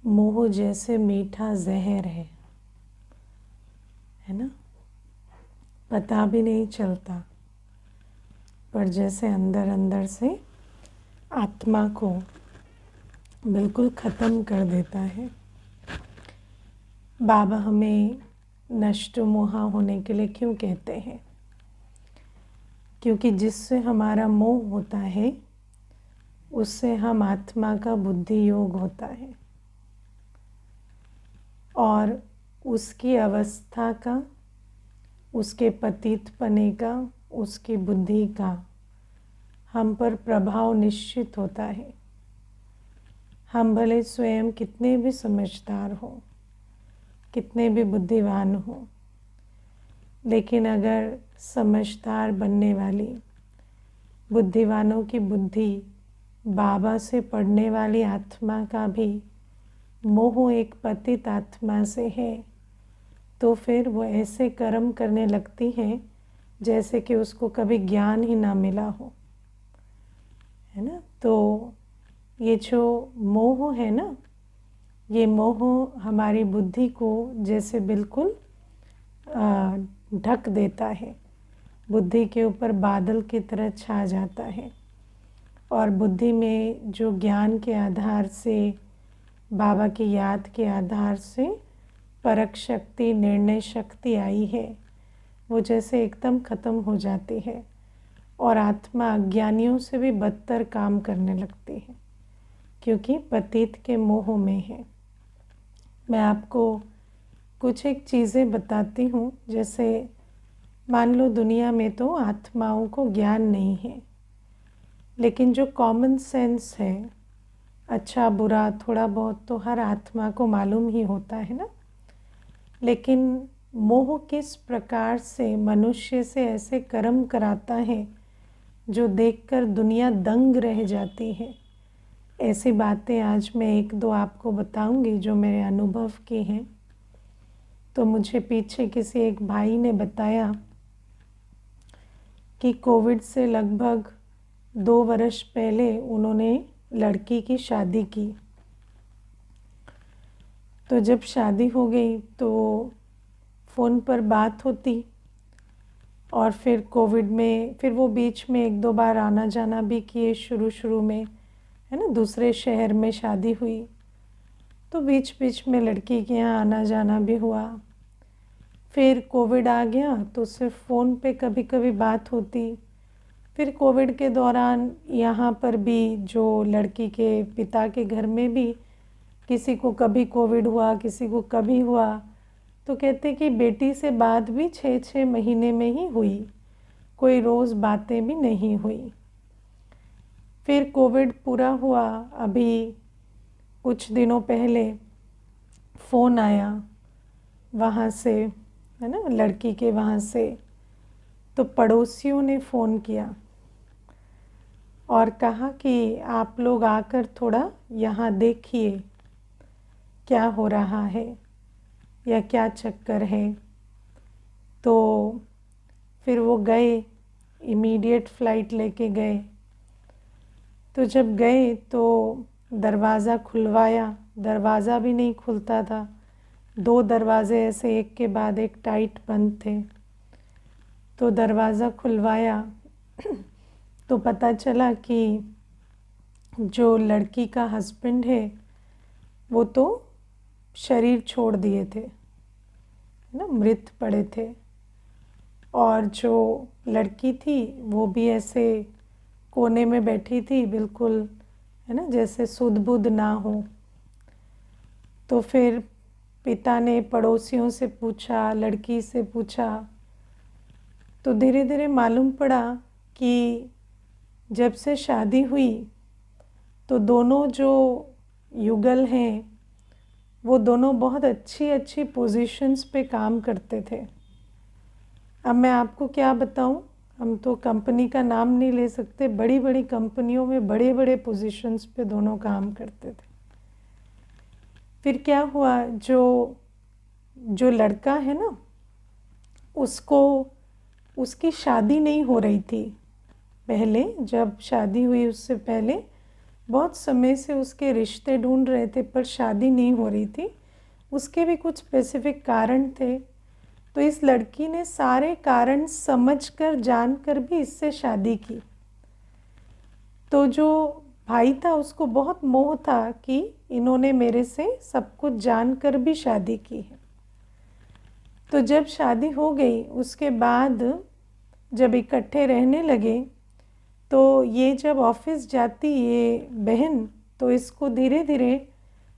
मोह जैसे मीठा जहर है ना। पता भी नहीं चलता, पर जैसे अंदर अंदर से आत्मा को बिल्कुल ख़त्म कर देता है। बाबा हमें नष्ट मोहा होने के लिए क्यों कहते हैं? क्योंकि जिससे हमारा मोह होता है उससे हम आत्मा का बुद्धि योग होता है, और उसकी अवस्था का, उसके पतितपने का, उसकी बुद्धि का हम पर प्रभाव निश्चित होता है। हम भले स्वयं कितने भी समझदार हो, कितने भी बुद्धिमान हो, लेकिन अगर समझदार बनने वाली बुद्धिमानों की बुद्धि बाबा से पढ़ने वाली आत्मा का भी मोह एक पतित आत्मा से है, तो फिर वो ऐसे कर्म करने लगती है जैसे कि उसको कभी ज्ञान ही ना मिला हो, है ना। तो ये जो मोह है ना, ये मोह हमारी बुद्धि को जैसे बिल्कुल ढक देता है, बुद्धि के ऊपर बादल की तरह छा जाता है। और बुद्धि में जो ज्ञान के आधार से, बाबा की याद के आधार से परख शक्ति, निर्णय शक्ति आई है, वो जैसे एकदम ख़त्म हो जाती है और आत्मा अज्ञानियों से भी बदतर काम करने लगती है, क्योंकि पतित के मोह में है। मैं आपको कुछ एक चीज़ें बताती हूँ। जैसे मान लो दुनिया में तो आत्माओं को ज्ञान नहीं है, लेकिन जो कॉमन सेंस है, अच्छा बुरा थोड़ा बहुत तो हर आत्मा को मालूम ही होता है ना। लेकिन मोह किस प्रकार से मनुष्य से ऐसे कर्म कराता है जो देखकर दुनिया दंग रह जाती है। ऐसी बातें आज मैं एक दो आपको बताऊंगी जो मेरे अनुभव की हैं। तो मुझे पीछे किसी एक भाई ने बताया कि कोविड से लगभग 2 वर्ष पहले उन्होंने लड़की की शादी की। तो जब शादी हो गई तो फ़ोन पर बात होती, और फिर कोविड में फिर वो बीच में 1-2 बार आना जाना भी किए शुरू में, है ना। दूसरे शहर में शादी हुई तो बीच बीच में लड़की के यहाँ आना जाना भी हुआ। फिर कोविड आ गया तो सिर्फ फ़ोन पे कभी कभी बात होती। फिर कोविड के दौरान यहाँ पर भी जो लड़की के पिता के घर में भी किसी को कभी कोविड हुआ, किसी को कभी हुआ, तो कहते कि बेटी से बात भी 6-6 महीने में ही हुई, कोई रोज़ बातें भी नहीं हुई। फिर कोविड पूरा हुआ, अभी कुछ दिनों पहले फ़ोन आया वहाँ से, है ना, लड़की के वहाँ से। तो पड़ोसियों ने फ़ोन किया और कहा कि आप लोग आकर थोड़ा यहाँ देखिए क्या हो रहा है या क्या चक्कर है। तो फिर वो गए, इमीडिएट फ़्लाइट लेके गए। तो जब गए तो दरवाज़ा खुलवाया, दरवाज़ा भी नहीं खुलता था, 2 दरवाजे ऐसे एक के बाद एक टाइट बंद थे। तो दरवाज़ा खुलवाया तो पता चला कि जो लड़की का हस्बैंड है वो तो शरीर छोड़ दिए थे, ना, मृत पड़े थे। और जो लड़की थी वो भी ऐसे कोने में बैठी थी, बिल्कुल, है ना, जैसे सुध बुध ना हो। तो फिर पिता ने पड़ोसियों से पूछा, लड़की से पूछा, तो धीरे धीरे मालूम पड़ा कि जब से शादी हुई तो दोनों जो युगल हैं वो दोनों बहुत अच्छी अच्छी पोजीशंस पे काम करते थे। अब मैं आपको क्या बताऊं, हम तो कंपनी का नाम नहीं ले सकते, बड़ी बड़ी कंपनियों में बड़े बड़े पोजीशंस पे दोनों काम करते थे। फिर क्या हुआ, जो लड़का है ना, उसको उसकी शादी नहीं हो रही थी। पहले जब शादी हुई उससे पहले बहुत समय से उसके रिश्ते ढूंढ रहे थे पर शादी नहीं हो रही थी। उसके भी कुछ स्पेसिफिक कारण थे। तो इस लड़की ने सारे कारण समझकर जानकर भी इससे शादी की। तो जो भाई था उसको बहुत मोह था कि इन्होंने मेरे से सब कुछ जानकर भी शादी की है। तो जब शादी हो गई उसके बाद जब इकट्ठे रहने लगे तो ये जब ऑफिस जाती ये बहन तो इसको धीरे धीरे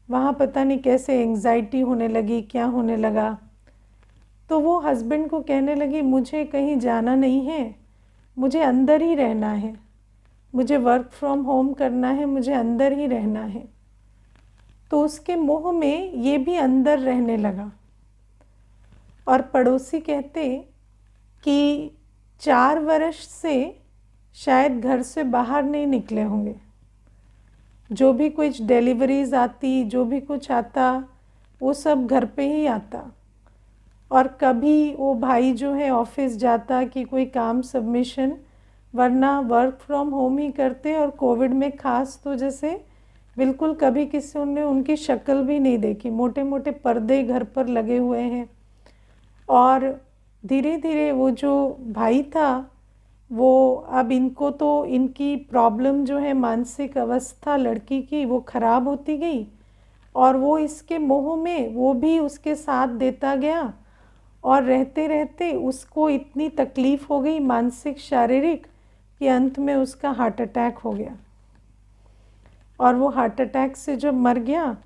वहाँ पता नहीं कैसे एंजाइटी होने लगी, क्या होने लगा। तो वो हस्बैंड को कहने लगी मुझे कहीं जाना नहीं है, मुझे अंदर ही रहना है, मुझे वर्क फ्रॉम होम करना है, मुझे अंदर ही रहना है। तो उसके मोह में ये भी अंदर रहने लगा। और पड़ोसी कहते कि 4 वर्ष से शायद घर से बाहर नहीं निकले होंगे। जो भी कुछ डिलीवरीज आती, जो भी कुछ आता वो सब घर पे ही आता। और कभी वो भाई जो है ऑफिस जाता कि कोई काम सबमिशन, वरना वर्क फ्रॉम होम ही करते। और कोविड में खास तो जैसे बिल्कुल कभी किसी ने उनकी शक्ल भी नहीं देखी, मोटे मोटे पर्दे घर पर लगे हुए हैं। और धीरे धीरे वो जो भाई था वो अब इनको तो इनकी प्रॉब्लम जो है मानसिक अवस्था लड़की की वो ख़राब होती गई। और वो इसके मोह में वो भी उसके साथ देता गया। और रहते रहते उसको इतनी तकलीफ़ हो गई मानसिक शारीरिक कि अंत में उसका हार्ट अटैक हो गया। और वो हार्ट अटैक से जब मर गया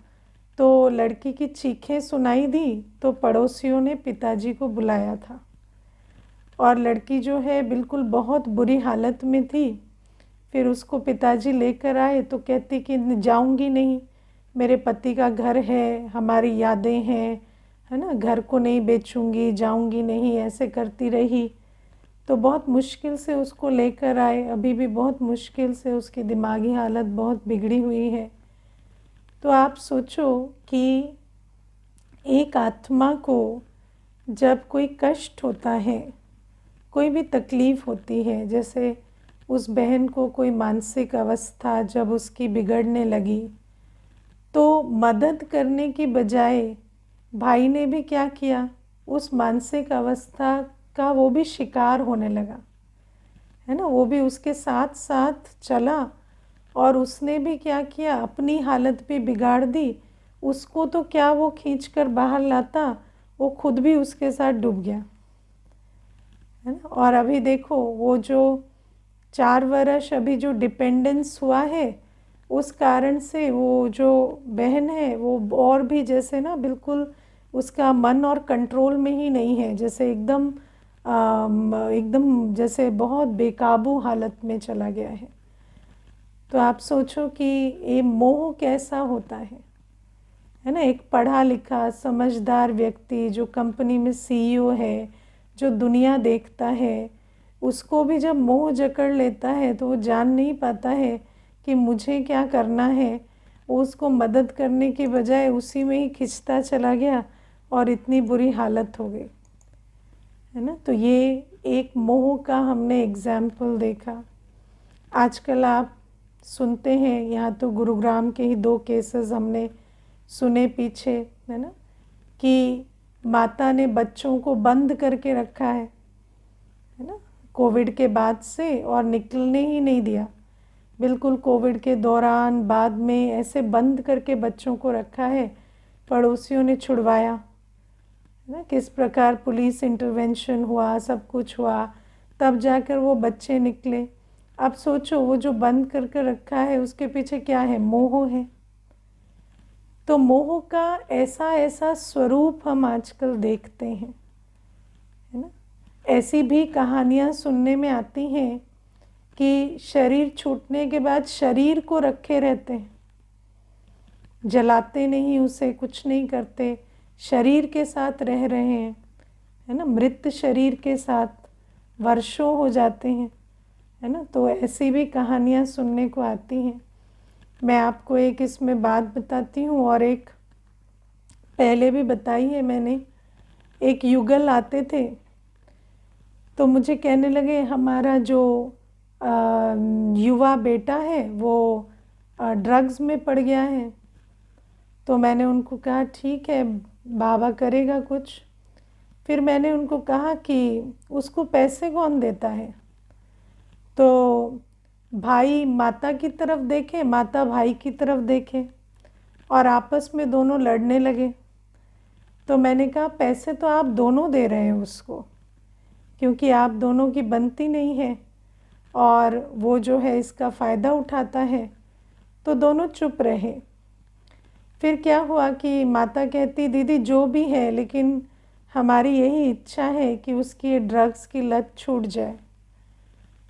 तो लड़की की चीखें सुनाई दी तो पड़ोसियों ने पिताजी को बुलाया था। और लड़की जो है बिल्कुल बहुत बुरी हालत में थी। फिर उसको पिताजी लेकर आए तो कहती कि जाऊंगी नहीं, मेरे पति का घर है, हमारी यादें हैं, है ना, घर को नहीं बेचूंगी, जाऊंगी नहीं, ऐसे करती रही। तो बहुत मुश्किल से उसको लेकर आए, अभी भी बहुत मुश्किल से, उसकी दिमागी हालत बहुत बिगड़ी हुई है। तो आप सोचो कि एक आत्मा को जब कोई कष्ट होता है, कोई भी तकलीफ़ होती है, जैसे उस बहन को कोई मानसिक अवस्था जब उसकी बिगड़ने लगी तो मदद करने की बजाय भाई ने भी क्या किया, उस मानसिक अवस्था का वो भी शिकार होने लगा, है ना। वो भी उसके साथ साथ चला और उसने भी क्या किया, अपनी हालत भी बिगाड़ दी। उसको तो क्या वो खींचकर बाहर लाता, वो खुद भी उसके साथ डूब गया, है ना। और अभी देखो वो जो 4 वर्ष अभी जो डिपेंडेंस हुआ है उस कारण से वो जो बहन है वो और भी जैसे ना बिल्कुल उसका मन और कंट्रोल में ही नहीं है, जैसे एकदम जैसे बहुत बेकाबू हालत में चला गया है। तो आप सोचो कि ये मोह कैसा होता है ना। एक पढ़ा लिखा समझदार व्यक्ति जो कंपनी में सीईओ है, जो दुनिया देखता है, उसको भी जब मोह जकड़ लेता है तो वो जान नहीं पाता है कि मुझे क्या करना है। वो उसको मदद करने की बजाय उसी में ही खिंचता चला गया और इतनी बुरी हालत हो गई, है ना। तो ये एक मोह का हमने एग्जाम्पल देखा। आजकल आप सुनते हैं, यहाँ तो गुरुग्राम के ही 2 केसेस हमने सुने पीछे, है ना, कि माता ने बच्चों को बंद करके रखा है ना, कोविड के बाद से, और निकलने ही नहीं दिया। बिल्कुल कोविड के दौरान बाद में ऐसे बंद करके बच्चों को रखा है। पड़ोसियों ने छुड़वाया, है ना, किस प्रकार पुलिस इंटरवेंशन हुआ, सब कुछ हुआ, तब जाकर वो बच्चे निकले। अब सोचो वो जो बंद करके रखा है उसके पीछे क्या है, मोह है। तो मोह का ऐसा ऐसा स्वरूप हम आजकल देखते हैं, है ना। ऐसी भी कहानियाँ सुनने में आती हैं कि शरीर छूटने के बाद शरीर को रखे रहते हैं, जलाते नहीं उसे, कुछ नहीं करते, शरीर के साथ रह रहे हैं, है ना, मृत शरीर के साथ वर्षों हो जाते हैं, है ना। तो ऐसी भी कहानियाँ सुनने को आती हैं। मैं आपको एक इसमें बात बताती हूँ और एक पहले भी बताई है मैंने। एक युगल आते थे तो मुझे कहने लगे हमारा जो युवा बेटा है वो ड्रग्स में पड़ गया है। तो मैंने उनको कहा ठीक है, बाबा करेगा कुछ। फिर मैंने उनको कहा कि उसको पैसे कौन देता है। तो भाई माता की तरफ देखे, माता भाई की तरफ देखे, और आपस में दोनों लड़ने लगे। तो मैंने कहा पैसे तो आप दोनों दे रहे हैं उसको, क्योंकि आप दोनों की बनती नहीं है, और वो जो है इसका फ़ायदा उठाता है। तो दोनों चुप रहे। फिर क्या हुआ कि माता कहती दीदी जो भी है, लेकिन हमारी यही इच्छा है कि उसकी ड्रग्स की लत छूट जाए।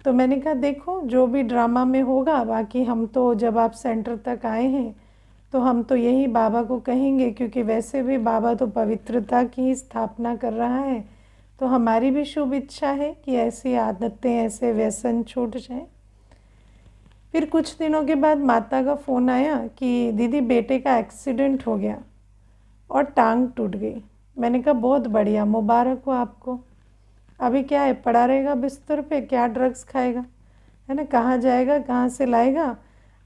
तो मैंने कहा देखो जो भी ड्रामा में होगा, बाकी हम तो जब आप सेंटर तक आए हैं तो हम तो यही बाबा को कहेंगे, क्योंकि वैसे भी बाबा तो पवित्रता की ही स्थापना कर रहा है। तो हमारी भी शुभ इच्छा है कि ऐसी आदतें, ऐसे व्यसन छूट जाएं। फिर कुछ दिनों के बाद माता का फ़ोन आया कि दीदी बेटे का एक्सीडेंट हो गया और टांग टूट गई। मैंने कहा बहुत बढ़िया, मुबारक हो आपको। अभी क्या है, पड़ा रहेगा बिस्तर पे, क्या ड्रग्स खाएगा, है ना, कहाँ जाएगा, कहाँ से लाएगा।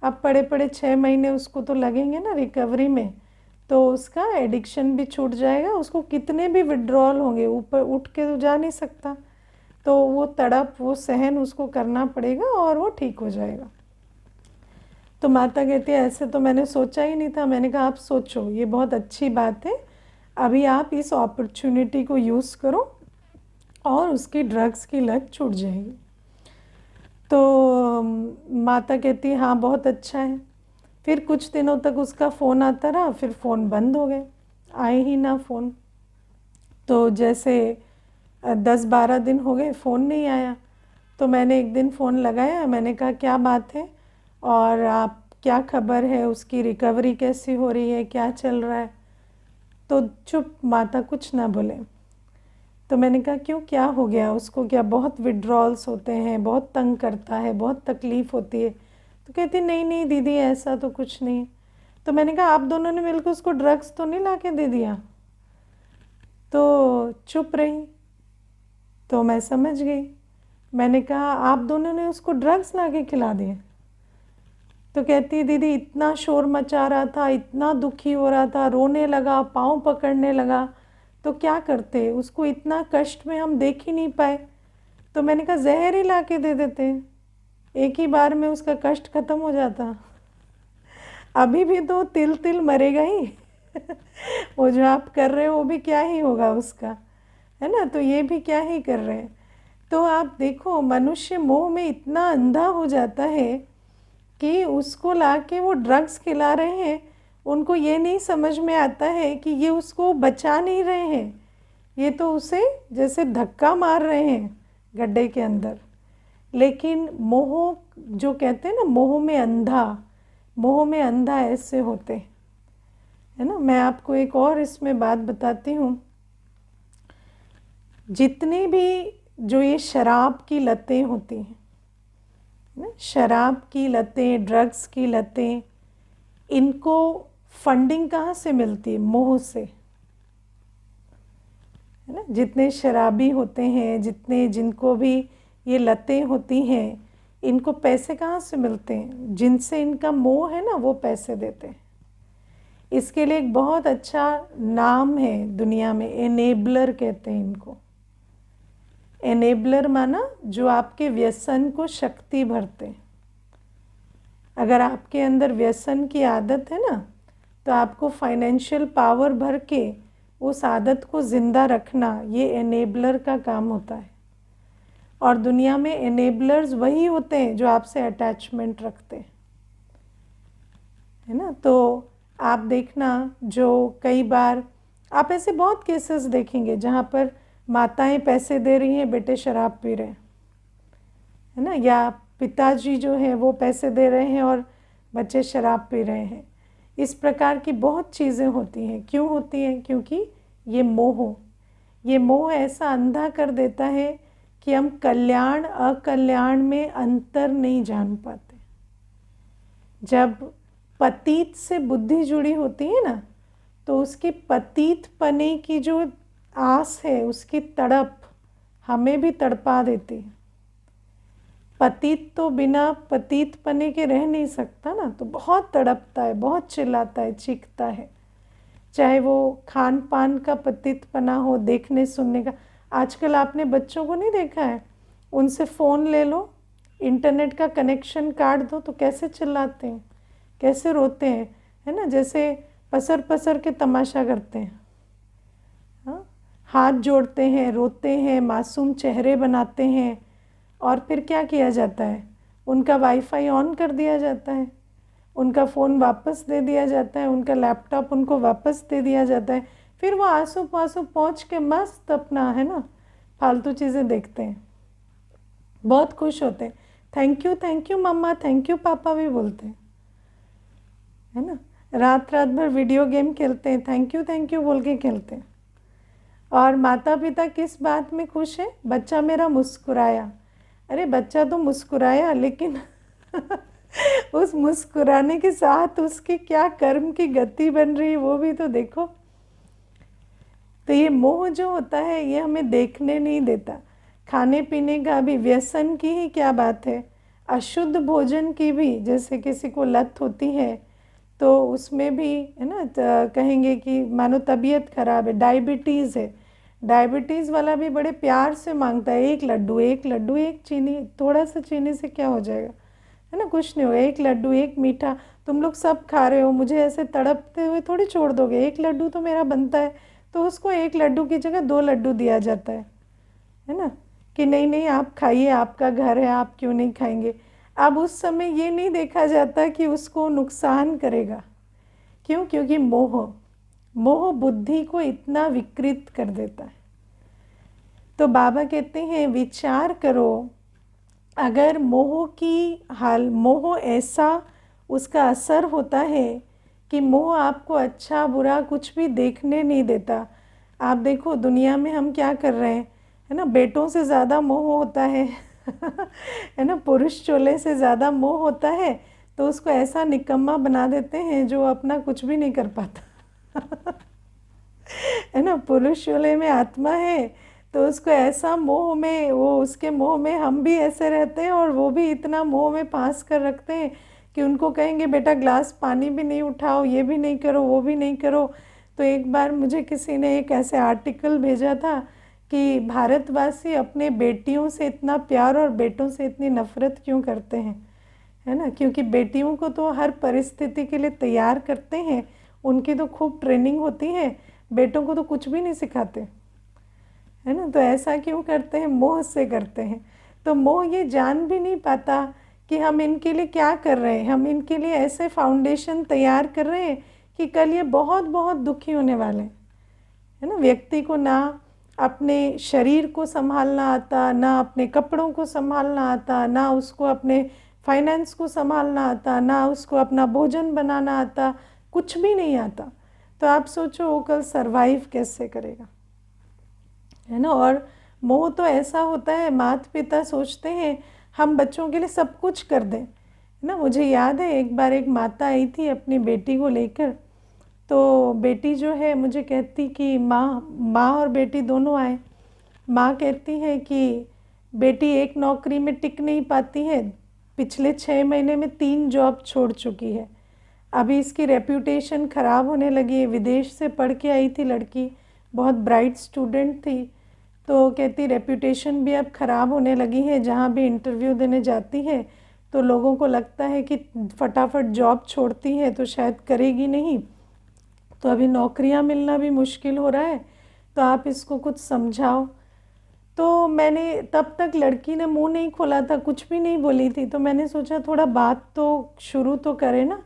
अब पड़े पड़े 6 महीने उसको तो लगेंगे ना रिकवरी में, तो उसका एडिक्शन भी छूट जाएगा। उसको कितने भी विड्रॉल होंगे, ऊपर उठ के तो जा नहीं सकता, तो वो तड़प, वो सहन उसको करना पड़ेगा और वो ठीक हो जाएगा। तो माता कहती है ऐसे तो मैंने सोचा ही नहीं था। मैंने कहा आप सोचो, ये बहुत अच्छी बात है, अभी आप इस अपॉर्चुनिटी को यूज़ करो और उसकी ड्रग्स की लत छूट जाएगी। तो माता कहती है हाँ बहुत अच्छा है। फिर कुछ दिनों तक उसका फ़ोन आता रहा, फिर फ़ोन बंद हो गए, आए ही ना फ़ोन। तो जैसे 10-12 दिन हो गए फ़ोन नहीं आया। तो मैंने एक दिन फ़ोन लगाया, मैंने कहा क्या बात है और आप क्या खबर है, उसकी रिकवरी कैसी हो रही है, क्या चल रहा है। तो चुप, माता कुछ ना बोले। तो मैंने कहा क्यों, क्या हो गया उसको, क्या बहुत विड्रॉल्स होते हैं, बहुत तंग करता है, बहुत तकलीफ़ होती है। तो कहती नहीं नहीं दीदी ऐसा तो कुछ नहीं। तो मैंने कहा आप दोनों ने मिलकर उसको ड्रग्स तो नहीं ला के दे दिया। तो चुप रही। तो मैं समझ गई। मैंने कहा आप दोनों ने उसको ड्रग्स ला के खिला दिए। तो कहती दीदी इतना शोर मचा रहा था, इतना दुखी हो रहा था, रोने लगा, पाँव पकड़ने लगा, तो क्या करते, उसको इतना कष्ट में हम देख ही नहीं पाए। तो मैंने कहा जहर ही ला के दे देते, एक ही बार में उसका कष्ट ख़त्म हो जाता। अभी भी तो तिल तिल मरेगा ही वो जो आप कर रहे हो वो भी क्या ही होगा उसका, है ना। तो ये भी क्या ही कर रहे हैं। तो आप देखो मनुष्य मोह में इतना अंधा हो जाता है कि उसको लाके वो ड्रग्स खिला रहे हैं। उनको ये नहीं समझ में आता है कि ये उसको बचा नहीं रहे हैं, ये तो उसे जैसे धक्का मार रहे हैं गड्ढे के अंदर। लेकिन मोह जो कहते हैं ना, मोह में अंधा, मोह में अंधा ऐसे होते, है ना। मैं आपको एक और इसमें बात बताती हूँ। जितनी भी जो ये शराब की लतें होती हैं ना, शराब की लतें, ड्रग्स की लतें, इनको फंडिंग कहाँ से मिलती है, मोह से, है ना। जितने शराबी होते हैं, जितने जिनको भी ये लतें होती हैं, इनको पैसे कहाँ से मिलते हैं, जिनसे इनका मोह है ना वो पैसे देते हैं। इसके लिए एक बहुत अच्छा नाम है दुनिया में, एनेबलर कहते हैं इनको। एनेबलर माना जो आपके व्यसन को शक्ति भरते हैं। अगर आपके अंदर व्यसन की आदत है ना, तो आपको फाइनेंशियल पावर भर के उस आदत को ज़िंदा रखना, ये एनेबलर का काम होता है। और दुनिया में एनेबलर्स वही होते हैं जो आपसे अटैचमेंट रखते हैं, है ना। तो आप देखना, जो कई बार आप ऐसे बहुत केसेस देखेंगे जहाँ पर माताएं पैसे दे रही हैं, बेटे शराब पी रहे हैं, है ना, या पिताजी जो हैं वो पैसे दे रहे हैं और बच्चे शराब पी रहे हैं। इस प्रकार की बहुत चीज़ें होती हैं। क्यों होती हैं? क्योंकि ये मोह ऐसा अंधा कर देता है कि हम कल्याण अकल्याण में अंतर नहीं जान पाते। जब पतित से बुद्धि जुड़ी होती है ना, तो उसकी पतित पने की जो आस है, उसकी तड़प हमें भी तड़पा देती है। पतित तो बिना पतित पने के रह नहीं सकता ना, तो बहुत तड़पता है, बहुत चिल्लाता है, चीखता है। चाहे वो खान पान का पतितपना हो, देखने सुनने का। आजकल आपने बच्चों को नहीं देखा है, उनसे फ़ोन ले लो, इंटरनेट का कनेक्शन काट दो तो कैसे चिल्लाते हैं, कैसे रोते हैं, है ना, जैसे पसर पसर के तमाशा करते हैं। हाँ, हाथ जोड़ते हैं, रोते हैं, मासूम चेहरे बनाते हैं, और फिर क्या किया जाता है, उनका वाईफाई ऑन कर दिया जाता है, उनका फ़ोन वापस दे दिया जाता है, उनका लैपटॉप उनको वापस दे दिया जाता है। फिर वो आंसू पासू पहुँच के मस्त अपना, है ना, फालतू चीज़ें देखते हैं, बहुत खुश होते हैं। Thank you mamma, thank you papa भी बोलते हैं, है ना। रात रात भर वीडियो गेम खेलते हैं, थैंक यू बोल के खेलते हैं। और माता पिता किस बात में खुश है, बच्चा मेरा मुस्कुराया। अरे बच्चा तो मुस्कुराया, लेकिन उस मुस्कुराने के साथ उसकी क्या कर्म की गति बन रही है वो भी तो देखो। तो ये मोह जो होता है ये हमें देखने नहीं देता। खाने पीने का भी, व्यसन की ही क्या बात है, अशुद्ध भोजन की भी, जैसे किसी को लत होती है तो उसमें भी, है ना, कहेंगे कि मानो तबीयत खराब है, डायबिटीज़ है, डायबिटीज़ वाला भी बड़े प्यार से मांगता है, एक लड्डू, एक लड्डू, एक चीनी, थोड़ा सा चीनी से क्या हो जाएगा, है ना, कुछ नहीं होगा, एक लड्डू, एक मीठा, तुम लोग सब खा रहे हो, मुझे ऐसे तड़पते हुए थोड़ी छोड़ दोगे, एक लड्डू तो मेरा बनता है। तो उसको एक लड्डू की जगह 2 लड्डू दिया जाता है ना, कि नहीं नहीं आप खाइए, आपका घर है, आप क्यों नहीं खाएंगे। अब उस समय ये नहीं देखा जाता कि उसको नुकसान करेगा। क्यों? क्योंकि मोह, मोह बुद्धि को इतना विकृत कर देता है। तो बाबा कहते हैं विचार करो, अगर मोह ऐसा उसका असर होता है कि मोह आपको अच्छा बुरा कुछ भी देखने नहीं देता। आप देखो दुनिया में हम क्या कर रहे हैं, है ना, बेटों से ज़्यादा मोह होता है है ना, पुरुष चोले से ज़्यादा मोह होता है, तो उसको ऐसा निकम्मा बना देते हैं जो अपना कुछ भी नहीं कर पाता है ना, पुरुष चोले में आत्मा है तो उसको ऐसा मोह में, वो उसके मोह में हम भी ऐसे रहते हैं और वो भी इतना मोह में फांस कर रखते हैं कि उनको कहेंगे बेटा ग्लास पानी भी नहीं उठाओ, ये भी नहीं करो, वो भी नहीं करो। तो एक बार मुझे किसी ने एक ऐसे आर्टिकल भेजा था कि भारतवासी अपने बेटियों से इतना प्यार और बेटों से इतनी नफ़रत क्यों करते हैं, है ना, क्योंकि बेटियों को तो हर परिस्थिति के लिए तैयार करते हैं, उनकी तो खूब ट्रेनिंग होती है, बेटों को तो कुछ भी नहीं सिखाते, है ना। तो ऐसा क्यों करते हैं, मोह से करते हैं। तो मोह ये जान भी नहीं पाता कि हम इनके लिए क्या कर रहे हैं, हम इनके लिए ऐसे फाउंडेशन तैयार कर रहे हैं कि कल ये बहुत बहुत दुखी होने वाले हैं, है ना। व्यक्ति को ना अपने शरीर को संभालना आता, ना अपने कपड़ों को संभालना आता, ना उसको अपने फाइनेंस को संभालना आता, ना उसको अपना भोजन बनाना आता, कुछ भी नहीं आता। तो आप सोचो वो कल सरवाइव कैसे करेगा, है ना। और मोह तो ऐसा होता है, माता पिता सोचते हैं हम बच्चों के लिए सब कुछ कर दें, है ना। मुझे याद है एक बार एक माता आई थी अपनी बेटी को लेकर, तो बेटी जो है मुझे कहती कि माँ और बेटी दोनों आए। माँ कहती है कि बेटी एक नौकरी में टिक नहीं पाती है, पिछले 6 महीने में 3 जॉब छोड़ चुकी है, अभी इसकी रेप्यूटेशन ख़राब होने लगी है। विदेश से पढ़ के आई थी लड़की, बहुत ब्राइट स्टूडेंट थी, तो कहती रेप्यूटेशन भी अब ख़राब होने लगी है, जहाँ भी इंटरव्यू देने जाती है तो लोगों को लगता है कि फटाफट जॉब छोड़ती है तो शायद करेगी नहीं, तो अभी नौकरियां मिलना भी मुश्किल हो रहा है, तो आप इसको कुछ समझाओ। तो मैंने तब तक लड़की ने मुंह नहीं खोला था, कुछ भी नहीं बोली थी, तो मैंने सोचा थोड़ा बात तो शुरू तो करें ना।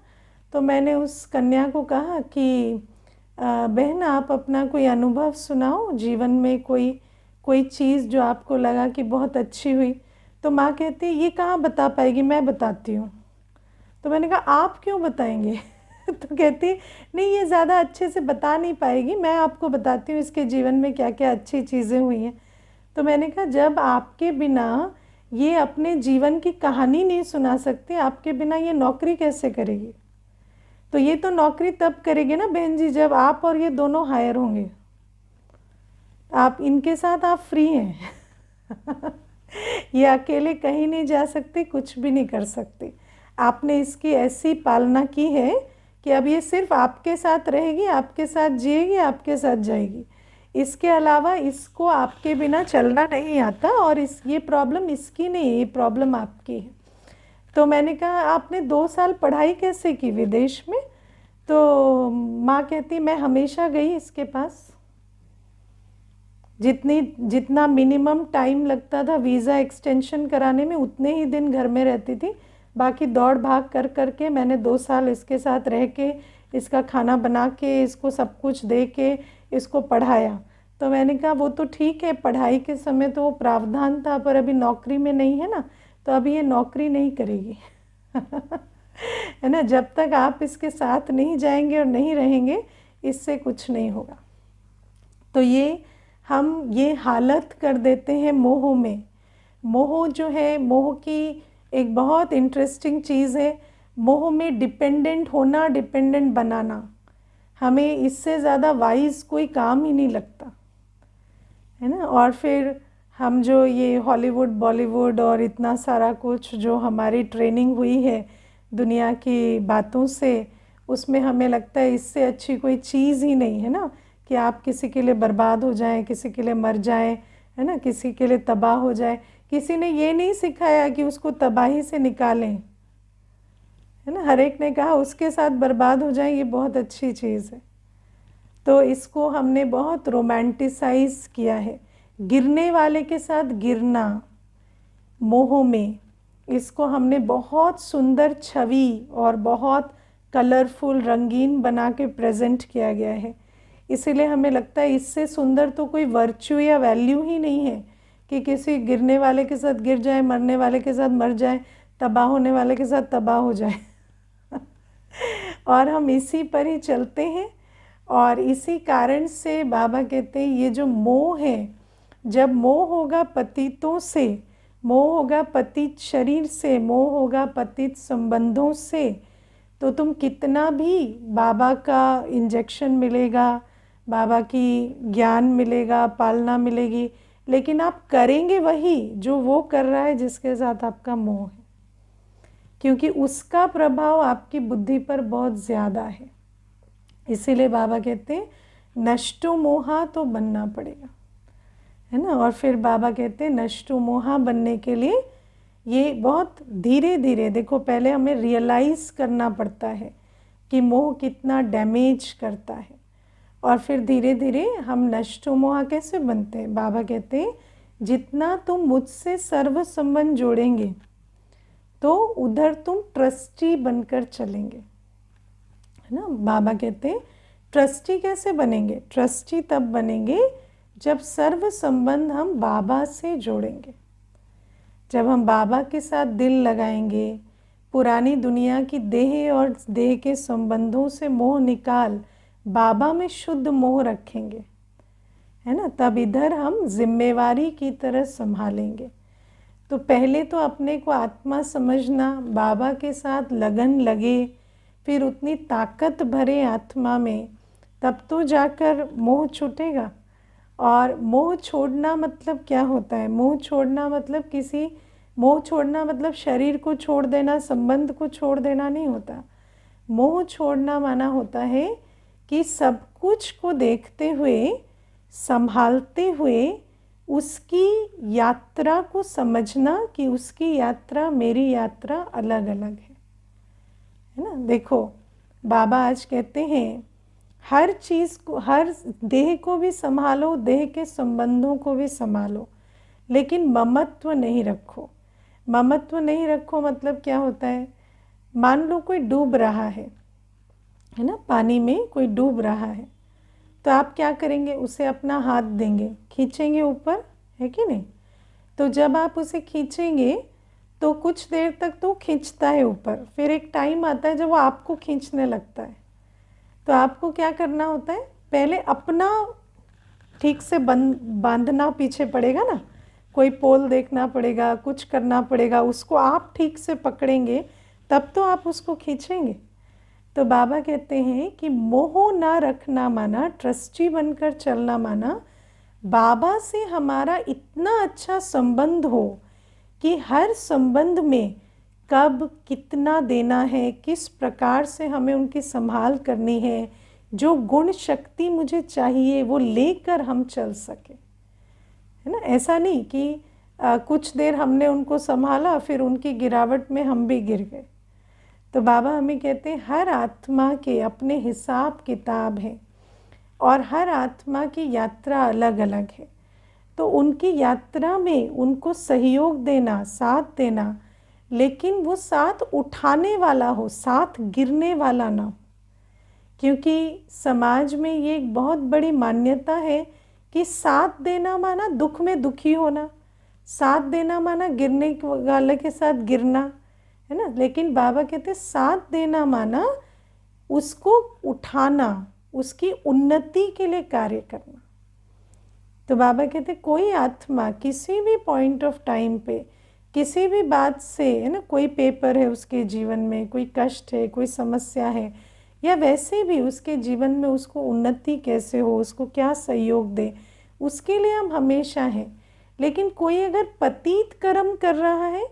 तो मैंने उस कन्या को कहा कि बहन आप अपना कोई अनुभव सुनाओ, जीवन में कोई कोई चीज़ जो आपको लगा कि बहुत अच्छी हुई। तो माँ कहती ये कहाँ बता पाएगी, मैं बताती हूँ। तो मैंने कहा आप क्यों बताएंगे तो कहती नहीं ये ज़्यादा अच्छे से बता नहीं पाएगी, मैं आपको बताती हूँ इसके जीवन में क्या क्या अच्छी चीज़ें हुई हैं। तो मैंने कहा जब आपके बिना ये अपने जीवन की कहानी नहीं सुना सकती, आपके बिना ये नौकरी कैसे करेगी। तो ये तो नौकरी तब करेगी ना बहन जी जब आप और ये दोनों हायर होंगे, आप इनके साथ आप फ्री हैं ये अकेले कहीं नहीं जा सकती, कुछ भी नहीं कर सकती। आपने इसकी ऐसी पालना की है कि अब ये सिर्फ आपके साथ रहेगी, आपके साथ जिएगी, आपके साथ जाएगी। इसके अलावा इसको आपके बिना चलना नहीं आता, और ये प्रॉब्लम इसकी नहीं है, ये प्रॉब्लम आपकी है। तो मैंने कहा आपने 2 साल पढ़ाई कैसे की विदेश में? तो माँ कहती मैं हमेशा गई इसके पास, जितना मिनिमम टाइम लगता था वीज़ा एक्सटेंशन कराने में, उतने ही दिन घर में रहती थी। बाकी दौड़ भाग कर कर के मैंने 2 साल इसके साथ रह के, इसका खाना बना के, इसको सब कुछ दे के इसको पढ़ाया। तो मैंने कहा वो तो ठीक है, पढ़ाई के समय तो वो प्रावधान था, पर अभी नौकरी में नहीं है ना, तो अभी ये नौकरी नहीं करेगी। है ना, जब तक आप इसके साथ नहीं जाएंगे और नहीं रहेंगे, इससे कुछ नहीं होगा। तो हम ये हालत कर देते हैं मोह में। मोह जो है, मोह की एक बहुत इंटरेस्टिंग चीज़ है। मोह में डिपेंडेंट होना, डिपेंडेंट बनाना, हमें इससे ज़्यादा वाइज कोई काम ही नहीं लगता, है ना। और फिर हम जो ये हॉलीवुड, बॉलीवुड और इतना सारा कुछ जो हमारी ट्रेनिंग हुई है दुनिया की बातों से, उसमें हमें लगता है इससे अच्छी कोई चीज़ ही नहीं है ना, कि आप किसी के लिए बर्बाद हो जाएं, किसी के लिए मर जाएं, है ना, किसी के लिए तबाह हो जाए। किसी ने ये नहीं सिखाया कि उसको तबाही से निकालें, है ना। हर एक ने कहा उसके साथ बर्बाद हो जाए, ये बहुत अच्छी चीज़ है। तो इसको हमने बहुत रोमांटिसाइज किया है। गिरने वाले के साथ गिरना, मोह में, इसको हमने बहुत सुंदर छवि और बहुत कलरफुल, रंगीन बना के प्रेजेंट किया गया है। इसीलिए हमें लगता है इससे सुंदर तो कोई वर्च्यू या वैल्यू ही नहीं है कि किसी गिरने वाले के साथ गिर जाए, मरने वाले के साथ मर जाए, तबाह होने वाले के साथ तबाह हो जाए। और हम इसी पर ही चलते हैं, और इसी कारण से बाबा कहते हैं ये जो मोह है, जब मोह होगा पतितों से, मोह होगा पतित शरीर से, मोह होगा पतित संबंधों से, तो तुम कितना भी बाबा का इंजेक्शन मिलेगा, बाबा की ज्ञान मिलेगा, पालना मिलेगी, लेकिन आप करेंगे वही जो वो कर रहा है जिसके साथ आपका मोह है, क्योंकि उसका प्रभाव आपकी बुद्धि पर बहुत ज़्यादा है। इसीलिए बाबा कहते हैं नष्टो मोहा तो बनना पड़ेगा, है ना। और फिर बाबा कहते हैं नष्टो मोहा बनने के लिए ये बहुत धीरे धीरे, देखो पहले हमें रियलाइज़ करना पड़ता है कि मोह कितना डैमेज करता है, और फिर धीरे धीरे हम नष्टो मोहा कैसे बनते हैं। बाबा कहते हैं जितना तुम मुझसे सर्व संबंध जोड़ेंगे तो उधर तुम ट्रस्टी बनकर चलेंगे, है ना। बाबा कहते हैं ट्रस्टी कैसे बनेंगे? ट्रस्टी तब बनेंगे जब सर्व संबंध हम बाबा से जोड़ेंगे, जब हम बाबा के साथ दिल लगाएंगे, पुरानी दुनिया की देह और देह के संबंधों से मोह निकाल बाबा में शुद्ध मोह रखेंगे, है ना, तब इधर हम जिम्मेवारी की तरह संभालेंगे। तो पहले तो अपने को आत्मा समझना, बाबा के साथ लगन लगे, फिर उतनी ताकत भरे आत्मा में, तब तो जाकर मोह छूटेगा। और मोह छोड़ना मतलब क्या होता है? मोह छोड़ना मतलब शरीर को छोड़ देना, संबंध को छोड़ देना नहीं होता। मोह छोड़ना माना होता है कि सब कुछ को देखते हुए, संभालते हुए उसकी यात्रा को समझना कि उसकी यात्रा मेरी यात्रा अलग अलग है ना। देखो बाबा आज कहते हैं हर चीज़ को, हर देह को भी संभालो, देह के संबंधों को भी संभालो, लेकिन ममत्व नहीं रखो। ममत्व नहीं रखो मतलब क्या होता है? मान लो कोई डूब रहा है ना, पानी में कोई डूब रहा है, तो आप क्या करेंगे? उसे अपना हाथ देंगे, खींचेंगे ऊपर, है कि नहीं? तो जब आप उसे खींचेंगे तो कुछ देर तक तो खींचता है ऊपर, फिर एक टाइम आता है जब वो आपको खींचने लगता है। तो आपको क्या करना होता है? पहले अपना ठीक से बांधना पीछे पड़ेगा ना, कोई पोल देखना पड़ेगा, कुछ करना पड़ेगा, उसको आप ठीक से पकड़ेंगे तब तो आप उसको खींचेंगे। तो बाबा कहते हैं कि मोह ना रखना माना, ट्रस्टी बनकर चलना माना, बाबा से हमारा इतना अच्छा संबंध हो कि हर संबंध में कब कितना देना है, किस प्रकार से हमें उनकी संभाल करनी है, जो गुण शक्ति मुझे चाहिए वो लेकर हम चल सके, है ना। ऐसा नहीं कि कुछ देर हमने उनको संभाला फिर उनकी गिरावट में हम भी गिर गए। तो बाबा हमें कहते हैं हर आत्मा के अपने हिसाब किताब है और हर आत्मा की यात्रा अलग अलग है। तो उनकी यात्रा में उनको सहयोग देना, साथ देना, लेकिन वो साथ उठाने वाला हो, साथ गिरने वाला ना हो। क्योंकि समाज में ये एक बहुत बड़ी मान्यता है कि साथ देना माना दुख में दुखी होना, साथ देना माना गिरने वाले के साथ गिरना, है ना। लेकिन बाबा कहते साथ देना माना उसको उठाना, उसकी उन्नति के लिए कार्य करना। तो बाबा कहते कोई आत्मा किसी भी पॉइंट ऑफ टाइम पे किसी भी बात से, है ना, कोई पेपर है उसके जीवन में, कोई कष्ट है, कोई समस्या है, या वैसे भी उसके जीवन में उसको उन्नति कैसे हो, उसको क्या सहयोग दे, उसके लिए हम हमेशा हैं। लेकिन कोई अगर पतित कर्म कर रहा है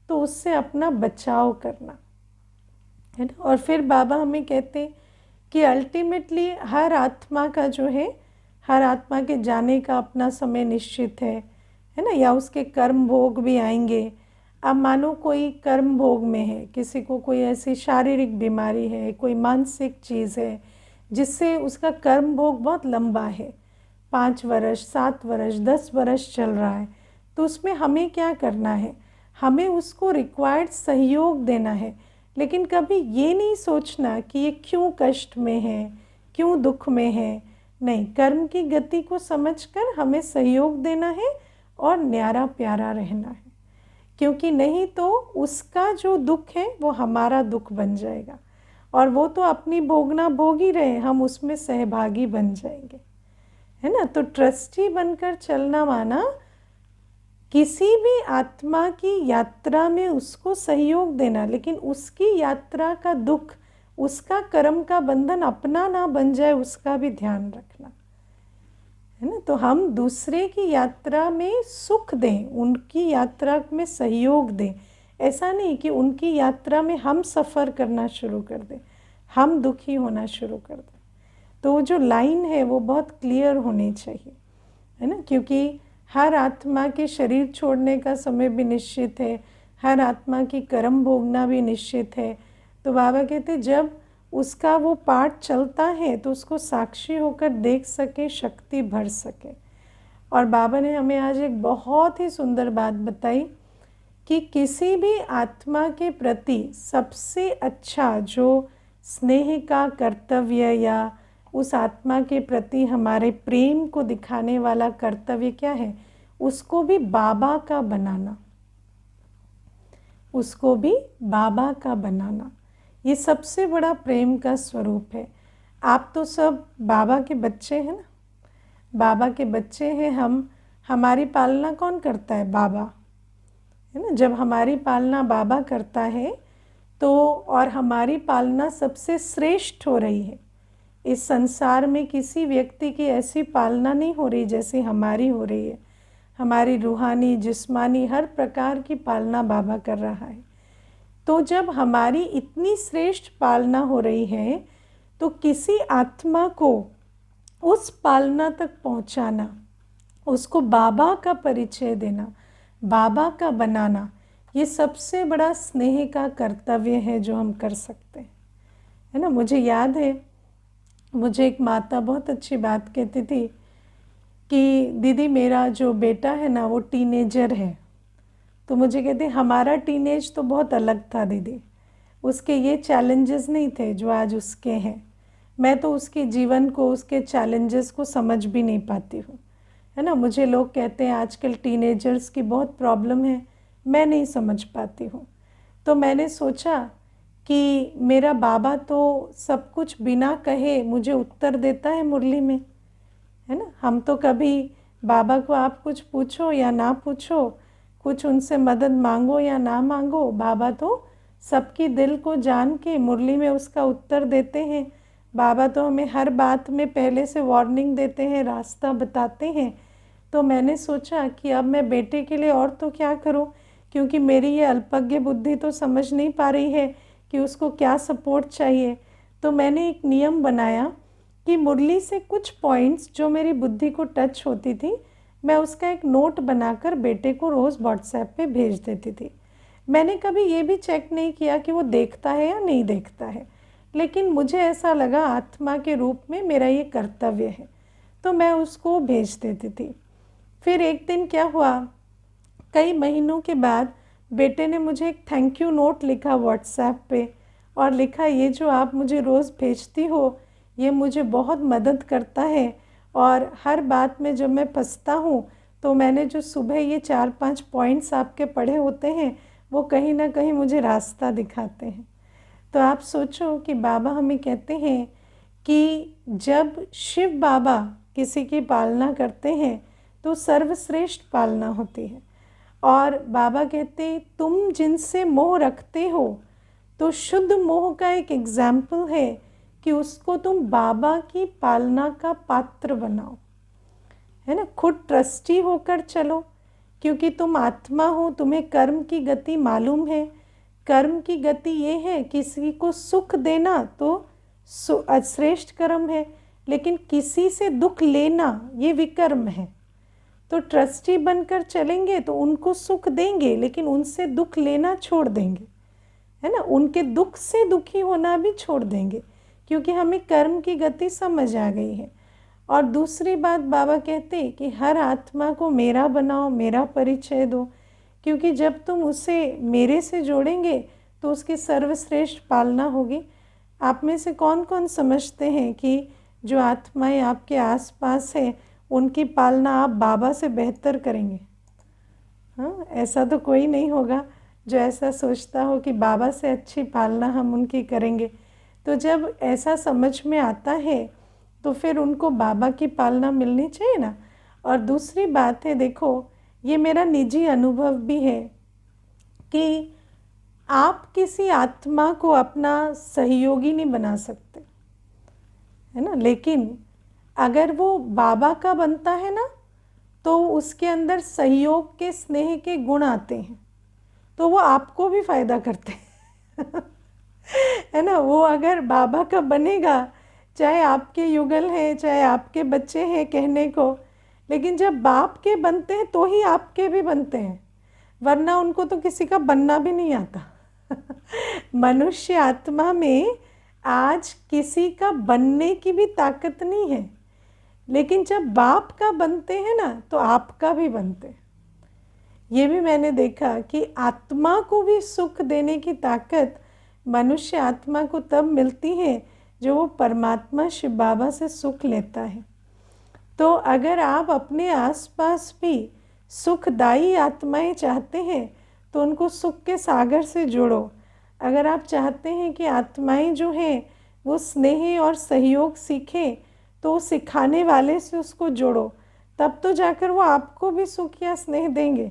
तो उससे अपना बचाव करना, है ना। और फिर बाबा हमें कहते कि अल्टीमेटली हर आत्मा का जो है, हर आत्मा के जाने का अपना समय निश्चित है ना, या उसके कर्म भोग भी आएंगे। अब मानो कोई कर्म भोग में है, किसी को कोई ऐसी शारीरिक बीमारी है, कोई मानसिक चीज़ है जिससे उसका कर्म भोग बहुत लंबा है, 5 वर्ष, 7 वर्ष, 10 वर्ष चल रहा है। तो उसमें हमें क्या करना है, हमें उसको रिक्वायर्ड सहयोग देना है। लेकिन कभी ये नहीं सोचना कि ये क्यों कष्ट में है, क्यों दुख में है। नहीं, कर्म की गति को समझकर हमें सहयोग देना है और न्यारा प्यारा रहना है। क्योंकि नहीं तो उसका जो दुख है वो हमारा दुख बन जाएगा, और वो तो अपनी भोगना भोग ही रहे, हम उसमें सहभागी बन जाएंगे, है ना। तो ट्रस्टी बनकर चलना माना किसी भी आत्मा की यात्रा में उसको सहयोग देना, लेकिन उसकी यात्रा का दुख, उसका कर्म का बंधन अपना ना बन जाए, उसका भी ध्यान रखना, है ना। तो हम दूसरे की यात्रा में सुख दें, उनकी यात्रा में सहयोग दें। ऐसा नहीं कि उनकी यात्रा में हम सफ़र करना शुरू कर दें, हम दुखी होना शुरू कर दें। तो वो जो लाइन है वो बहुत क्लियर होनी चाहिए, है ना। क्योंकि हर आत्मा के शरीर छोड़ने का समय भी निश्चित है, हर आत्मा की कर्म भोगना भी निश्चित है। तो बाबा कहते जब उसका वो पाठ चलता है तो उसको साक्षी होकर देख सके, शक्ति भर सके। और बाबा ने हमें आज एक बहुत ही सुंदर बात बताई कि किसी भी आत्मा के प्रति सबसे अच्छा जो स्नेह का कर्तव्य या उस आत्मा के प्रति हमारे प्रेम को दिखाने वाला कर्तव्य क्या है, उसको भी बाबा का बनाना, उसको भी बाबा का बनाना। ये सबसे बड़ा प्रेम का स्वरूप है। आप तो सब बाबा के बच्चे हैं ना, बाबा के बच्चे हैं हम। हमारी पालना कौन करता है? बाबा, है ना। जब हमारी पालना बाबा करता है तो, और हमारी पालना सबसे श्रेष्ठ हो रही है। इस संसार में किसी व्यक्ति की ऐसी पालना नहीं हो रही जैसी हमारी हो रही है। हमारी रूहानी, जिस्मानी, हर प्रकार की पालना बाबा कर रहा है। तो जब हमारी इतनी श्रेष्ठ पालना हो रही है तो किसी आत्मा को उस पालना तक पहुंचाना, उसको बाबा का परिचय देना, बाबा का बनाना, ये सबसे बड़ा स्नेह का कर्तव्य है जो हम कर सकते हैं, है ना। मुझे याद है, मुझे एक माता बहुत अच्छी बात कहती थी कि दीदी मेरा जो बेटा है ना वो टीनेजर है। तो मुझे कहते हमारा टीनेज तो बहुत अलग था दीदी, उसके ये चैलेंजेस नहीं थे जो आज उसके हैं। मैं तो उसके जीवन को, उसके चैलेंजेस को समझ भी नहीं पाती हूँ, है ना। मुझे लोग कहते हैं आजकल टीनेजर्स की बहुत प्रॉब्लम है, मैं नहीं समझ पाती हूँ। तो मैंने सोचा कि मेरा बाबा तो सब कुछ बिना कहे मुझे उत्तर देता है मुरली में, है ना। हम तो कभी बाबा को आप कुछ पूछो या ना पूछो, कुछ उनसे मदद मांगो या ना मांगो, बाबा तो सबकी दिल को जान के मुरली में उसका उत्तर देते हैं। बाबा तो हमें हर बात में पहले से वार्निंग देते हैं, रास्ता बताते हैं। तो मैंने सोचा कि अब मैं बेटे के लिए और तो क्या करूं, क्योंकि मेरी ये अल्पज्ञ बुद्धि तो समझ नहीं पा रही है कि उसको क्या सपोर्ट चाहिए। तो मैंने एक नियम बनाया कि मुरली से कुछ पॉइंट्स जो मेरी बुद्धि को टच होती थी, मैं उसका एक नोट बनाकर बेटे को रोज़ व्हाट्सएप पे भेज देती थी। मैंने कभी ये भी चेक नहीं किया कि वो देखता है या नहीं देखता है, लेकिन मुझे ऐसा लगा आत्मा के रूप में मेरा ये कर्तव्य है, तो मैं उसको भेज देती थी। फिर एक दिन क्या हुआ, कई महीनों के बाद बेटे ने मुझे एक थैंक यू नोट लिखा व्हाट्सएप पे, और लिखा, ये जो आप मुझे रोज़ भेजती हो ये मुझे बहुत मदद करता है, और हर बात में जब मैं फंसता हूँ तो मैंने जो सुबह ये 4-5 पॉइंट्स आपके पढ़े होते हैं वो कहीं ना कहीं मुझे रास्ता दिखाते हैं। तो आप सोचो कि बाबा हमें कहते हैं कि जब शिव बाबा किसी की पालना करते हैं तो सर्वश्रेष्ठ पालना होती है, और बाबा कहते तुम जिनसे मोह रखते हो तो शुद्ध मोह का एक एग्जाम्पल है कि उसको तुम बाबा की पालना का पात्र बनाओ, है ना। खुद ट्रस्टी होकर चलो, क्योंकि तुम आत्मा हो, तुम्हें कर्म की गति मालूम है। कर्म की गति ये है, किसी को सुख देना तो श्रेष्ठ कर्म है, लेकिन किसी से दुख लेना ये विकर्म है। तो ट्रस्टी बनकर चलेंगे तो उनको सुख देंगे, लेकिन उनसे दुख लेना छोड़ देंगे, है ना। उनके दुख से दुखी होना भी छोड़ देंगे, क्योंकि हमें कर्म की गति समझ आ गई है। और दूसरी बात बाबा कहते कि हर आत्मा को मेरा बनाओ, मेरा परिचय दो, क्योंकि जब तुम उसे मेरे से जोड़ेंगे तो उसकी सर्वश्रेष्ठ पालना होगी। आप में से कौन कौन समझते हैं कि जो आत्माएं आपके आसपास है उनकी पालना आप बाबा से बेहतर करेंगे? हाँ, ऐसा तो कोई नहीं होगा जो ऐसा सोचता हो कि बाबा से अच्छी पालना हम उनकी करेंगे। तो जब ऐसा समझ में आता है तो फिर उनको बाबा की पालना मिलनी चाहिए ना। और दूसरी बात है, देखो ये मेरा निजी अनुभव भी है कि आप किसी आत्मा को अपना सहयोगी नहीं बना सकते, है ना, लेकिन अगर वो बाबा का बनता है ना तो उसके अंदर सहयोग के, स्नेह के गुण आते हैं, तो वो आपको भी फायदा करते हैं है ना। वो अगर बाबा का बनेगा, चाहे आपके युगल हैं चाहे आपके बच्चे हैं कहने को, लेकिन जब बाप के बनते हैं तो ही आपके भी बनते हैं, वरना उनको तो किसी का बनना भी नहीं आता मनुष्य आत्मा में आज किसी का बनने की भी ताकत नहीं है, लेकिन जब बाप का बनते हैं ना तो आपका भी बनते हैं। ये भी मैंने देखा कि आत्मा को भी सुख देने की ताकत मनुष्य आत्मा को तब मिलती है जो वो परमात्मा शिव बाबा से सुख लेता है। तो अगर आप अपने आसपास भी सुखदायी आत्माएं चाहते हैं तो उनको सुख के सागर से जोड़ो। अगर आप चाहते हैं कि आत्माएं जो हैं वो स्नेह और सहयोग सीखें तो सिखाने वाले से उसको जोड़ो, तब तो जाकर वो आपको भी सुख या स्नेह देंगे।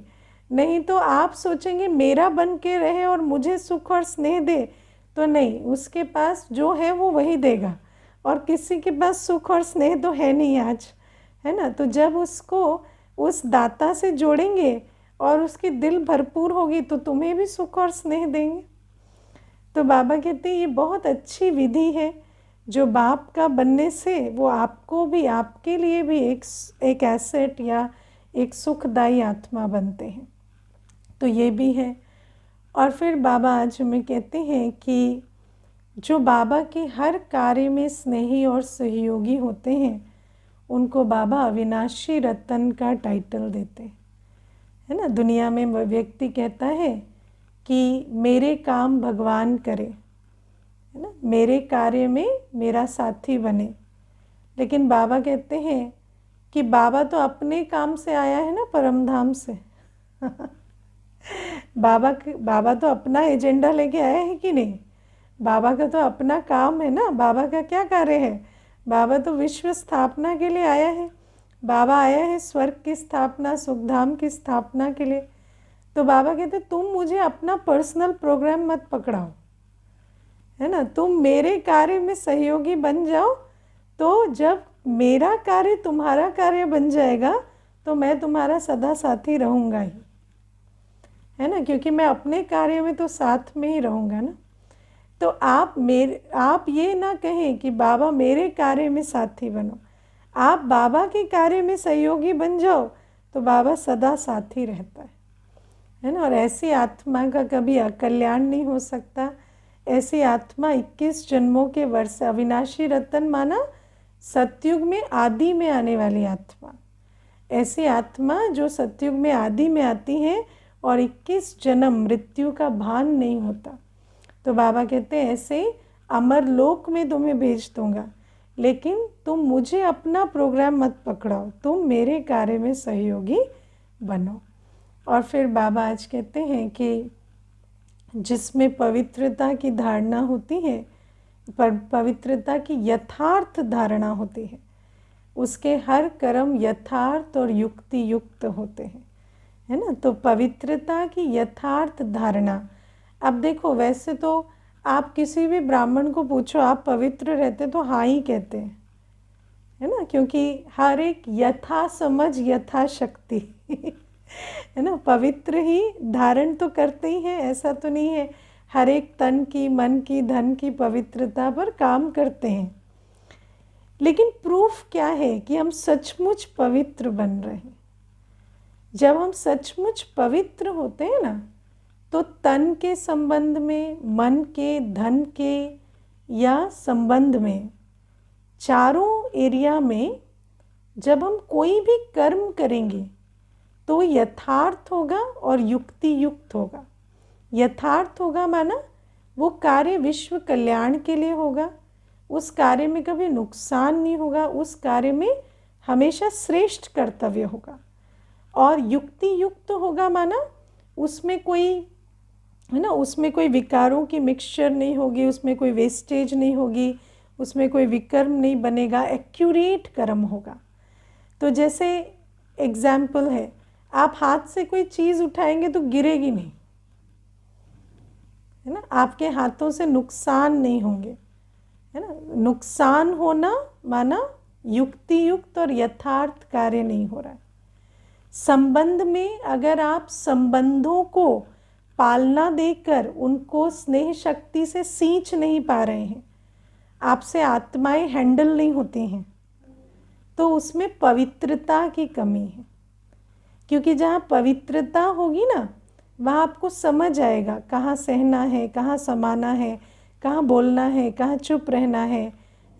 नहीं तो आप सोचेंगे मेरा बन के रहे और मुझे सुख और स्नेह दे, तो नहीं, उसके पास जो है वो वही देगा, और किसी के पास सुख और स्नेह तो है नहीं आज, है ना। तो जब उसको उस दाता से जोड़ेंगे और उसकी दिल भरपूर होगी तो तुम्हें भी सुख और स्नेह देंगे। तो बाबा कहते हैं ये बहुत अच्छी विधि है, जो बाप का बनने से वो आपको भी, आपके लिए भी एक एसेट या एक सुखदायी आत्मा बनते हैं। तो ये भी है। और फिर बाबा आज हमें कहते हैं कि जो बाबा के हर कार्य में स्नेही और सहयोगी होते हैं उनको बाबा अविनाशी रतन का टाइटल देते हैं, है ना। दुनिया में व्यक्ति कहता है कि मेरे काम भगवान करे, है ना, मेरे कार्य में मेरा साथी बने, लेकिन बाबा कहते हैं कि बाबा तो अपने काम से आया है ना, परम धाम से बाबा तो अपना एजेंडा लेके आया है कि नहीं? बाबा का तो अपना काम है ना। बाबा का क्या कार्य है? बाबा तो विश्व स्थापना के लिए आया है। बाबा आया है स्वर्ग की स्थापना, सुखधाम की स्थापना के लिए। तो बाबा कहते तुम मुझे अपना पर्सनल प्रोग्राम मत पकड़ाओ, है ना, तुम मेरे कार्य में सहयोगी बन जाओ। तो जब मेरा कार्य तुम्हारा कार्य बन जाएगा तो मैं तुम्हारा सदा साथी रहूँगा ही, है ना, क्योंकि मैं अपने कार्य में तो साथ में ही रहूँगा ना। तो आप ये ना कहें कि बाबा मेरे कार्य में साथी बनो, आप बाबा के कार्य में सहयोगी बन जाओ, तो बाबा सदा साथी रहता है ना। और ऐसी आत्मा का कभी अकल्याण नहीं हो सकता। ऐसी आत्मा 21 जन्मों के वर्ष, अविनाशी रतन माना सतयुग में आदि में आने वाली आत्मा, ऐसी आत्मा जो सतयुग में आदि में आती है और 21 जन्म मृत्यु का भान नहीं होता। तो बाबा कहते हैं ऐसे अमर लोक में तुम्हें भेज दूंगा, लेकिन तुम मुझे अपना प्रोग्राम मत पकड़ाओ, तुम मेरे कार्य में सहयोगी बनो। और फिर बाबा आज कहते हैं कि जिसमें पवित्रता की धारणा होती है, पवित्रता की यथार्थ धारणा होती है, उसके हर कर्म यथार्थ और युक्ति युक्त होते हैं, है ना। तो पवित्रता की यथार्थ धारणा। अब देखो, वैसे तो आप किसी भी ब्राह्मण को पूछो आप पवित्र रहते तो हाँ ही कहते हैं, है ना, क्योंकि हर एक यथा समझ यथा शक्ति है ना, पवित्र ही धारण तो करते ही हैं, ऐसा तो नहीं है, हर एक तन की, मन की, धन की पवित्रता पर काम करते हैं। लेकिन प्रूफ क्या है कि हम सचमुच पवित्र बन रहे हैं? जब हम सचमुच पवित्र होते हैं ना, तो तन के संबंध में, मन के, धन के या संबंध में, चारों एरिया में जब हम कोई भी कर्म करेंगे तो यथार्थ होगा और युक्ति युक्त होगा। यथार्थ होगा माना वो कार्य विश्व कल्याण के लिए होगा, उस कार्य में कभी नुकसान नहीं होगा, उस कार्य में हमेशा श्रेष्ठ कर्तव्य होगा। और युक्ति युक्त होगा माना उसमें कोई, है ना, उसमें कोई विकारों की मिक्सचर नहीं होगी, उसमें कोई वेस्टेज नहीं होगी, उसमें कोई विकर्म नहीं बनेगा, एक्यूरेट कर्म होगा। तो जैसे एग्जाम्पल है, आप हाथ से कोई चीज़ उठाएंगे तो गिरेगी नहीं, है ना, आपके हाथों से नुकसान नहीं होंगे, है ना। नुकसान होना माना युक्ति युक्त और यथार्थ कार्य नहीं हो रहा है। संबंध में अगर आप संबंधों को पालना देकर उनको स्नेह शक्ति से सींच नहीं पा रहे हैं, आपसे आत्माएं हैंडल नहीं होती हैं, तो उसमें पवित्रता की कमी है। क्योंकि जहाँ पवित्रता होगी ना, वहाँ आपको समझ आएगा कहाँ सहना है, कहाँ समाना है, कहाँ बोलना है, कहाँ चुप रहना है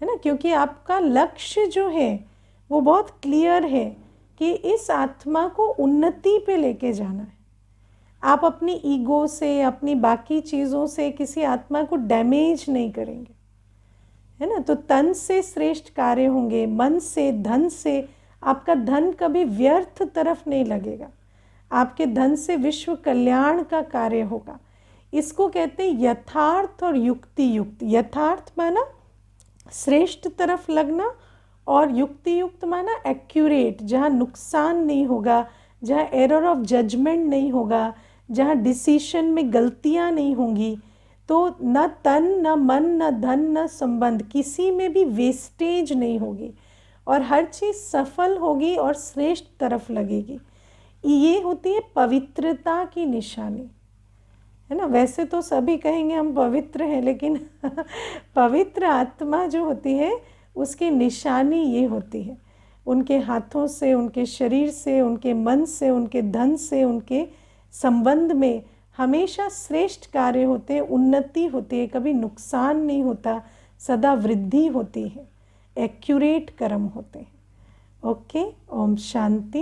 ना। क्योंकि आपका लक्ष्य जो है वो बहुत क्लियर है कि इस आत्मा को उन्नति पे लेके जाना है। आप अपनी ईगो से, अपनी बाकी चीज़ों से किसी आत्मा को डैमेज नहीं करेंगे, है ना। तो तन से श्रेष्ठ कार्य होंगे, मन से, धन से। आपका धन कभी व्यर्थ तरफ नहीं लगेगा, आपके धन से विश्व कल्याण का कार्य होगा। इसको कहते हैं यथार्थ और युक्ति युक्त। यथार्थ माना श्रेष्ठ तरफ लगना, और युक्ति युक्त माना एक्यूरेट, जहाँ नुकसान नहीं होगा, जहाँ एरर ऑफ जजमेंट नहीं होगा, जहाँ डिसीशन में गलतियाँ नहीं होंगी। तो न तन, न मन, न धन, न संबंध, किसी में भी वेस्टेज नहीं होगी, और हर चीज़ सफल होगी और श्रेष्ठ तरफ लगेगी। ये होती है पवित्रता की निशानी, है ना। वैसे तो सभी कहेंगे हम पवित्र हैं, लेकिन पवित्र आत्मा जो होती है उसकी निशानी ये होती है, उनके हाथों से, उनके शरीर से, उनके मन से, उनके धन से, उनके संबंध में हमेशा श्रेष्ठ कार्य होते हैं, उन्नति होती है, कभी नुकसान नहीं होता, सदा वृद्धि होती है, एक्यूरेट कर्म होते हैं। ओके, ओम शांति।